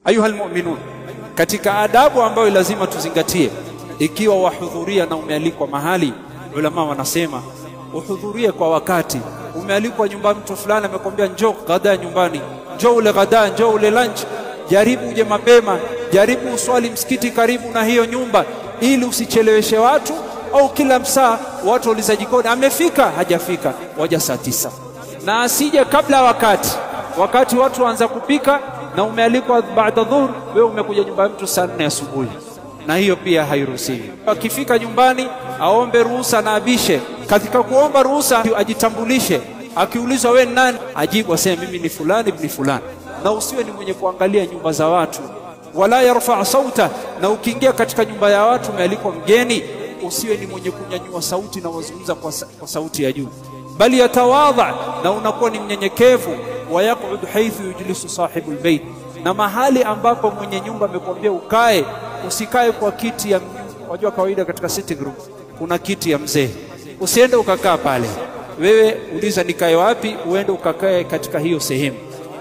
Ayuha almu'minun, katika adabu ambayo lazima tuzingatie ikiwa wahudhuria na umealikwa mahali, ulama wanasema uhudhurie kwa wakati. Umealikwa nyumbani, mtu fulani amekwambia njoo gada nyumbani, njoo ule gada, njoo ule lunch, jaribu uje mapema, jaribu uswali msikiti karibu na hiyo nyumba ili usicheleweshe watu, au kila msaa watu wauliza jikoni amefika hajafika, waja saa 9. Na asije kabla wakati watu waanza kupika na umealikwa baada dhuhur, wewe umekuja nyumbani mtu saa 4 asubuhi, na hiyo pia hairuhusiwi. Akifika nyumbani aombe ruhusa na abishe. Katika kuomba ruhusa ajitambulishe, akiulizwa wewe nani ajibu aseme mimi ni fulani ibn fulani, na usiwe ni mwenye kuangalia nyumba za watu. Wala yarfa sauta, na ukiingia katika nyumba ya watu umealikwa mgeni, usiwe ni mwenye kunyanyua sauti na wazungumza kwa sauti ya juu, bali yatawadha, na unakuwa ni mnyenyekevu. Wayaqud haythu yujlisu sahibul bayt, na mahali ambapo mwenye nyumba amekwambia ukae, usikae kwa kiti ya wajua kawaida katika sitting room kuna kiti ya mzee, usiende ukakaa pale. Wewe uliza nikae wapi, uende ukakae katika hiyo sehemu,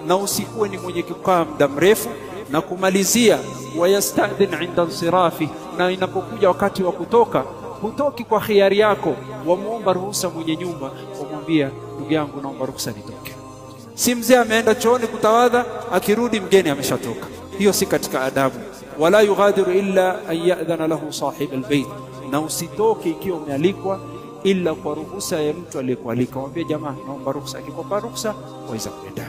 na usikuwe ni mwenye kukaa muda mrefu na kumalizia. Wayastadhin inda insirafi, na inapokuja wakati wa kutoka, hutoki kwa khiari yako, wamuomba ruhusa mwenye nyumba, wamwambia ndugu yangu naomba ruhusa nitoke. Si mzee ameenda chooni kutawadha, akirudi mgeni ameshatoka. Hiyo si katika adabu. Wala yughadiru illa an ya'dhana lahu sahib albayt, na usitoke ikiwa umealikwa illa kwa ruhusa ya mtu aliyekualika. Mwambie jamaa naomba ruhusa, akikupa ruhusa waweza kwenda.